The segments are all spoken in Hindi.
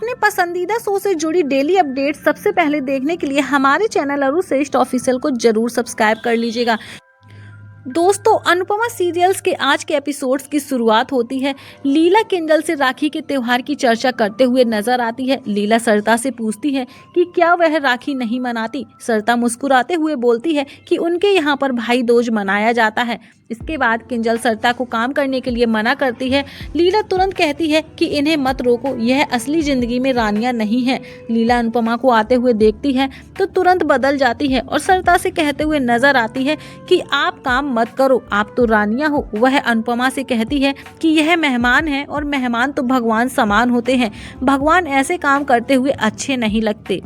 अपने पसंदीदा शो से जुड़ी डेली अपडेट सबसे पहले देखने के लिए हमारे चैनल अरु श्रेष्ठ ऑफिशियल को जरूर सब्सक्राइब कर लीजिएगा। दोस्तों, अनुपमा सीरियल्स के आज के एपिसोड्स की शुरुआत होती है। लीला किंजल से राखी के त्योहार की चर्चा करते हुए नजर आती है। लीला सरिता से पूछती है कि क्या वह राखी नहीं मनाती। सरिता मुस्कुराते हुए बोलती है कि उनके यहाँ पर भाई दूज मनाया जाता है। इसके बाद किंजल सरिता को काम करने के लिए मना करती है। लीला तुरंत कहती है कि इन्हें मत रोको, यह असली जिंदगी में रानियां नहीं है। लीला अनुपमा को आते हुए देखती है तो तुरंत बदल जाती है और सरिता से कहते हुए नजर आती है कि आप काम मत करो, आप तो रानियां हो। वह अनुपमा से कहती है कि यह मेहमान है और मेहमान तो भगवान समान होते हैं, भगवान ऐसे काम करते हुए अच्छे नहीं लगते।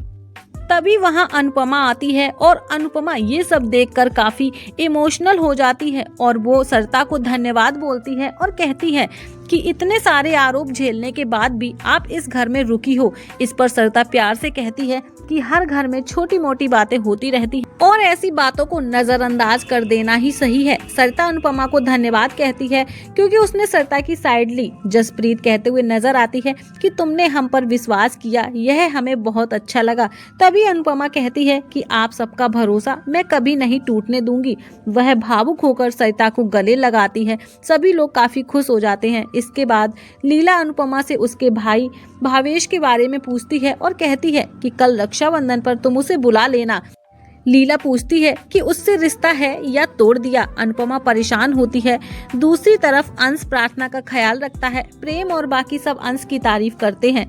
तभी वहां अनुपमा आती है और अनुपमा ये सब देखकर काफी इमोशनल हो जाती है और वो सरिता को धन्यवाद बोलती है और कहती है कि इतने सारे आरोप झेलने के बाद भी आप इस घर में रुकी हो। इस पर सरिता प्यार से कहती है कि हर घर में छोटी मोटी बातें होती रहती हैं और ऐसी बातों को नजरअंदाज कर देना ही सही है। सरिता अनुपमा को धन्यवाद कहती है क्योंकि उसने सरिता की साइड ली। जसप्रीत कहते हुए नजर आती है कि तुमने हम पर विश्वास किया, यह हमें बहुत अच्छा लगा। तभी अनुपमा कहती है कि आप सबका भरोसा मैं कभी नहीं टूटने दूंगी। वह भावुक होकर सरिता को गले लगाती है। सभी लोग काफी खुश हो जाते हैं। इसके बाद लीला अनुपमा से उसके भाई भावेश के बारे में पूछती है और कहती है कि कल रक्षाबंधन पर तुम उसे बुला लेना। लीला पूछती है कि उससे रिश्ता है या तोड़ दिया। अनुपमा परेशान होती है। दूसरी तरफ अंश प्रार्थना का ख्याल रखता है। प्रेम और बाकी सब अंश की तारीफ करते हैं।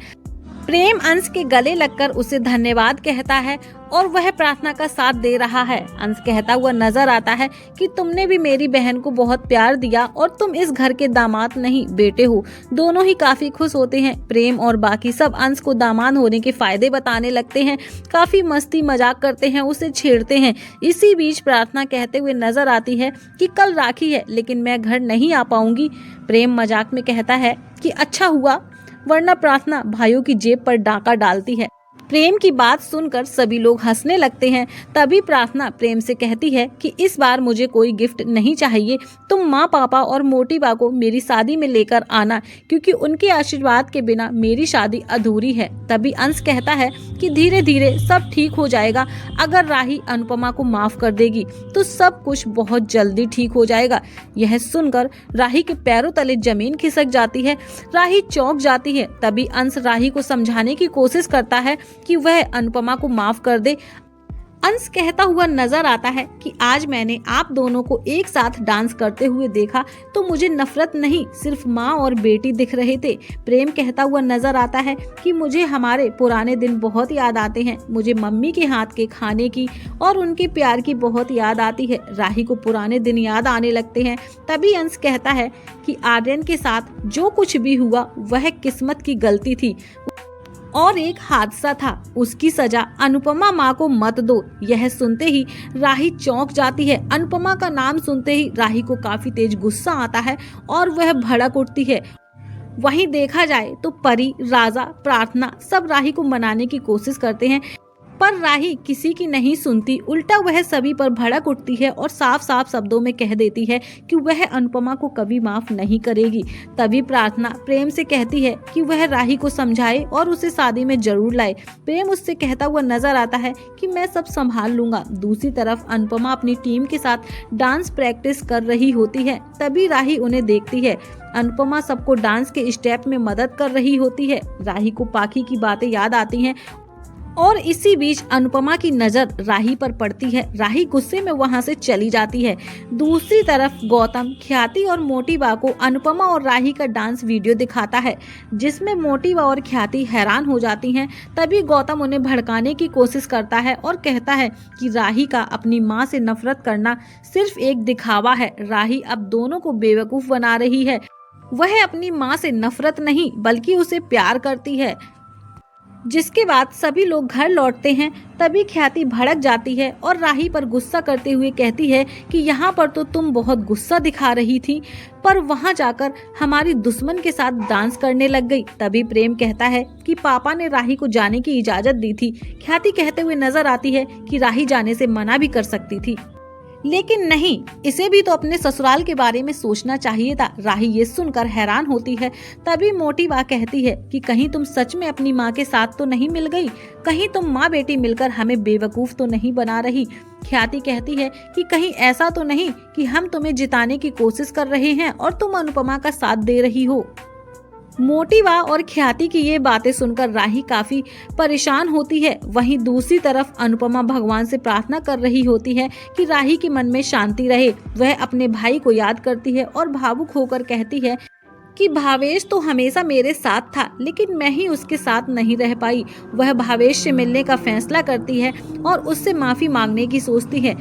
प्रेम अंश के गले लगकर उसे धन्यवाद कहता है और वह प्रार्थना का साथ दे रहा है। अंश कहता हुआ नजर आता है कि तुमने भी मेरी बहन को बहुत प्यार दिया और तुम इस घर के दामाद नहीं बेटे हो। दोनों ही काफी खुश होते हैं। प्रेम और बाकी सब अंश को दामाद होने के फायदे बताने लगते हैं। काफी मस्ती मजाक करते हैं, उसे छेड़ते हैं। इसी बीच प्रार्थना कहते हुए नजर आती है कि कल राखी है लेकिन मैं घर नहीं आ पाऊंगी। प्रेम मजाक में कहता है कि अच्छा हुआ, वरना प्रार्थना भाइयों की जेब पर डाका डालती है। प्रेम की बात सुनकर सभी लोग हंसने लगते हैं। तभी प्रार्थना प्रेम से कहती है कि इस बार मुझे कोई गिफ्ट नहीं चाहिए, तुम माँ पापा और मोटी बा को मेरी शादी में लेकर आना क्योंकि उनके आशीर्वाद के बिना मेरी शादी अधूरी है। तभी अंश कहता है कि धीरे धीरे सब ठीक हो जाएगा। अगर राही अनुपमा को माफ कर देगी तो सब कुछ बहुत जल्दी ठीक हो जाएगा। यह सुनकर राही के पैरों तले जमीन खिसक जाती है। राही चौंक जाती है। तभी अंश राही को समझाने की कोशिश करता है कि वह अनुपमा को माफ कर दे। अंश कहता हुआ नजर आता है कि आज मैंने आप दोनों को एक साथ डांस करते हुए देखा तो मुझे नफरत नहीं, सिर्फ माँ और बेटी दिख रहे थे। प्रेम कहता हुआ नजर आता है कि मुझे हमारे पुराने दिन बहुत याद आते हैं। मुझे मम्मी के हाथ के खाने की और उनके प्यार की बहुत याद आती है। राही को पुराने दिन याद आने लगते हैं। तभी अंश कहता है कि आर्यन के साथ जो कुछ भी हुआ वह किस्मत की गलती थी और एक हादसा था, उसकी सजा अनुपमा माँ को मत दो। यह सुनते ही राही चौंक जाती है। अनुपमा का नाम सुनते ही राही को काफी तेज गुस्सा आता है और वह भड़क उठती है। वहीं देखा जाए तो परी, राजा, प्रार्थना सब राही को मनाने की कोशिश करते हैं पर राही किसी की नहीं सुनती। उल्टा वह सभी पर भड़क उठती है और साफ साफ शब्दों में कह देती है कि वह अनुपमा को कभी माफ नहीं करेगी। तभी प्रार्थना प्रेम से कहती है कि वह राही को समझाए और उसे शादी में जरूर लाए। प्रेम उससे कहता हुआ नजर आता है कि मैं सब संभाल लूंगा। दूसरी तरफ अनुपमा अपनी टीम के साथ डांस प्रैक्टिस कर रही होती है। तभी राही उन्हें देखती है। अनुपमा सबको डांस के स्टेप में मदद कर रही होती है। राही को पाखी की बातें याद आती हैं और इसी बीच अनुपमा की नजर राही पर पड़ती है। राही गुस्से में वहां से चली जाती है। दूसरी तरफ गौतम, ख्याति और मोटी बा को अनुपमा और राही का डांस वीडियो दिखाता है जिसमें मोटी बा और ख्याति हैरान हो जाती हैं। तभी गौतम उन्हें भड़काने की कोशिश करता है और कहता है कि राही का अपनी माँ से नफरत करना सिर्फ एक दिखावा है। राही अब दोनों को बेवकूफ बना रही है। वह अपनी माँ से नफरत नहीं बल्कि उसे प्यार करती है। जिसके बाद सभी लोग घर लौटते हैं। तभी ख्याति भड़क जाती है और राही पर गुस्सा करते हुए कहती है कि यहाँ पर तो तुम बहुत गुस्सा दिखा रही थी पर वहाँ जाकर हमारी दुश्मन के साथ डांस करने लग गई। तभी प्रेम कहता है कि पापा ने राही को जाने की इजाजत दी थी। ख्याति कहते हुए नजर आती है कि राही जाने से मना भी कर सकती थी। लेकिन नहीं, इसे भी तो अपने ससुराल के बारे में सोचना चाहिए था। राही ये सुनकर हैरान होती है। तभी मोटी बा कहती है कि कहीं तुम सच में अपनी माँ के साथ तो नहीं मिल गई, कहीं तुम माँ बेटी मिलकर हमें बेवकूफ तो नहीं बना रही। ख्याति कहती है कि कहीं ऐसा तो नहीं कि हम तुम्हें जिताने की कोशिश कर रहे हैं और तुम अनुपमा का साथ दे रही हो। मोटीवा और ख्याति की ये बातें सुनकर राही काफी परेशान होती है। वहीं दूसरी तरफ अनुपमा भगवान से प्रार्थना कर रही होती है कि राही के मन में शांति रहे। वह अपने भाई को याद करती है और भावुक होकर कहती है कि भावेश तो हमेशा मेरे साथ था, लेकिन मैं ही उसके साथ नहीं रह पाई। वह भावेश से मिलने का फैसला करती है और उससे माफी मांगने की सोचती है।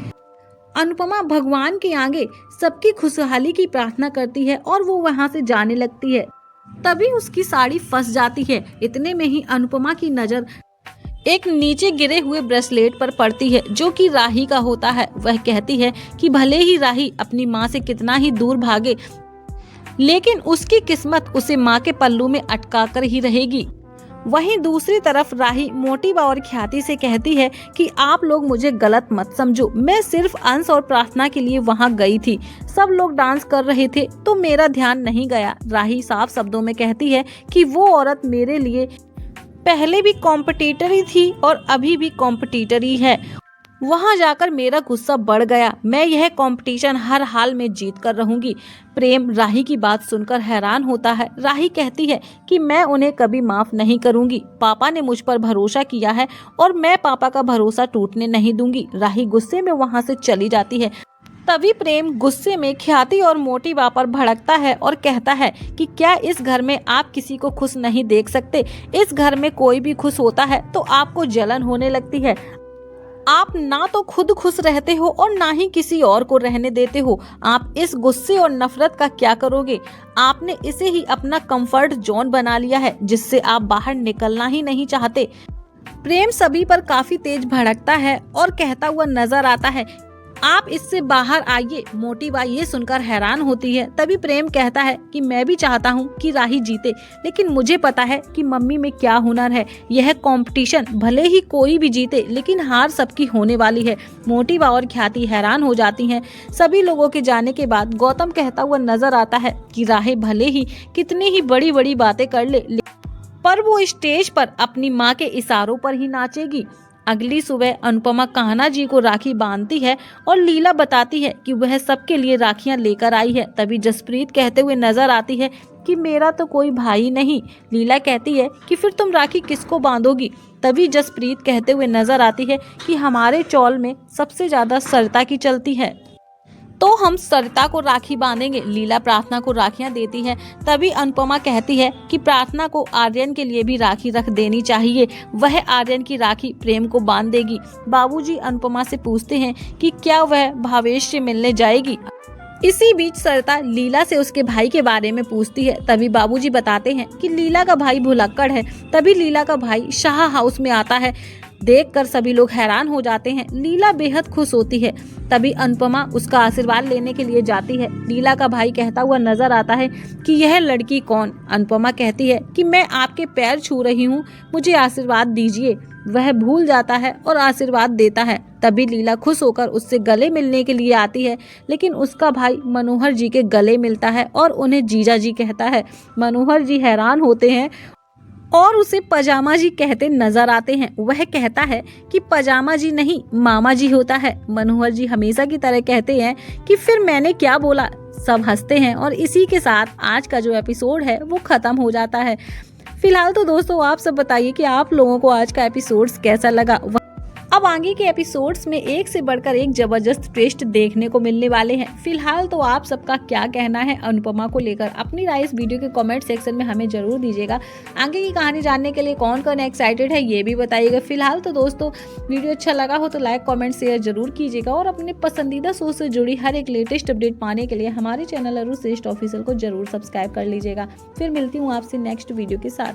अनुपमा भगवान के आगे सबकी खुशहाली की प्रार्थना करती है और वो वहाँ से जाने लगती है। तभी उसकी साड़ी फंस जाती है। इतने में ही अनुपमा की नजर एक नीचे गिरे हुए ब्रेसलेट पर पड़ती है जो कि राही का होता है। वह कहती है कि भले ही राही अपनी माँ से कितना ही दूर भागे, लेकिन उसकी किस्मत उसे माँ के पल्लू में अटका कर ही रहेगी। वहीं दूसरी तरफ राही मोटीबा और ख्याति से कहती है कि आप लोग मुझे गलत मत समझो, मैं सिर्फ अंश और प्रार्थना के लिए वहां गई थी। सब लोग डांस कर रहे थे तो मेरा ध्यान नहीं गया। राही साफ शब्दों में कहती है कि वो औरत मेरे लिए पहले भी कॉम्पिटिटर ही थी और अभी भी कॉम्पिटिटर ही है। वहां जाकर मेरा गुस्सा बढ़ गया। मैं यह कंपटीशन हर हाल में जीत कर रहूंगी। प्रेम राही की बात सुनकर हैरान होता है। राही कहती है कि मैं उन्हें कभी माफ नहीं करूंगी। पापा ने मुझ पर भरोसा किया है और मैं पापा का भरोसा टूटने नहीं दूंगी। राही गुस्से में वहां से चली जाती है। तभी प्रेम गुस्से में ख्याति और मोटीबा पर भड़कता है और कहता है कि क्या इस घर में आप किसी को खुश नहीं देख सकते? इस घर में कोई भी खुश होता है तो आपको जलन होने लगती है। आप ना तो खुद खुश रहते हो और ना ही किसी और को रहने देते हो। आप इस गुस्से और नफरत का क्या करोगे? आपने इसे ही अपना कंफर्ट जोन बना लिया है जिससे आप बाहर निकलना ही नहीं चाहते। प्रेम सभी पर काफी तेज भड़कता है और कहता हुआ नजर आता है, आप इससे बाहर आइए। मोटीबा ये सुनकर हैरान होती है। तभी प्रेम कहता है कि मैं भी चाहता हूँ कि राही जीते, लेकिन मुझे पता है कि मम्मी में क्या हुनर है। यह कंपटीशन भले ही कोई भी जीते, लेकिन हार सबकी होने वाली है। मोटीबा और ख्याति हैरान हो जाती हैं। सभी लोगों के जाने के बाद गौतम कहता हुआ नजर आता है कि राही भले ही कितनी ही बड़ी बड़ी बातें कर ले, पर वो स्टेज पर अपनी माँ के इशारों पर ही नाचेगी। अगली सुबह अनुपमा कान्हा जी को राखी बांधती है और लीला बताती है कि वह सबके लिए राखियां लेकर आई है। तभी जसप्रीत कहते हुए नजर आती है कि मेरा तो कोई भाई नहीं। लीला कहती है कि फिर तुम राखी किसको बांधोगी? तभी जसप्रीत कहते हुए नजर आती है कि हमारे चौल में सबसे ज्यादा सरिता की चलती है, तो हम सरिता को राखी बांधेंगे। लीला प्रार्थना को राखियां देती है। तभी अनुपमा कहती है कि प्रार्थना को आर्यन के लिए भी राखी रख देनी चाहिए। वह आर्यन की राखी प्रेम को बांध देगी। बाबूजी अनुपमा से पूछते हैं कि क्या वह भावेश से मिलने जाएगी। इसी बीच सरिता लीला से उसके भाई के बारे में पूछती है। तभी बाबूजी बताते हैं कि लीला का भाई भुलक्कड़ है। तभी लीला का भाई शाह हाउस में आता है। देखकर सभी लोग हैरान हो जाते हैं। लीला बेहद खुश होती है। तभी अनुपमा उसका आशीर्वाद लेने के लिए जाती है। लीला का भाई कहता हुआ नजर आता है कि यह लड़की कौन? अनुपमा कहती है कि मैं आपके पैर छू रही हूँ, मुझे आशीर्वाद दीजिए। वह भूल जाता है और आशीर्वाद देता है। तभी लीला खुश होकर उससे गले मिलने के लिए आती है, लेकिन उसका भाई मनोहर जी के गले मिलता है और उन्हें जीजा जी कहता है। मनोहर जी हैरान होते हैं और उसे पजामा जी कहते नजर आते हैं। वह कहता है कि पजामा जी नहीं, मामा जी होता है। मनोहर जी हमेशा की तरह कहते हैं कि फिर मैंने क्या बोला। सब हंसते हैं और इसी के साथ आज का जो एपिसोड है वो खत्म हो जाता है। फिलहाल तो दोस्तों आप सब बताइए कि आप लोगों को आज का एपिसोड कैसा लगा। अब आगे के एपिसोड्स में एक से बढ़कर एक जबरदस्त ट्विस्ट देखने को मिलने वाले हैं। फिलहाल तो आप सबका क्या कहना है अनुपमा को लेकर? अपनी राय इस वीडियो के कमेंट सेक्शन में हमें जरूर दीजिएगा। आगे की कहानी जानने के लिए कौन कौन एक्साइटेड है ये भी बताइएगा। फिलहाल तो दोस्तों वीडियो अच्छा लगा हो तो लाइक कमेंट शेयर जरूर कीजिएगा और अपने पसंदीदा शो से जुड़ी हर एक लेटेस्ट अपडेट पाने के लिए हमारे चैनल अरुण श्रेष्ठ ऑफिशियल को जरूर सब्सक्राइब कर लीजिएगा। फिर मिलती हूँ आपसे नेक्स्ट वीडियो के साथ।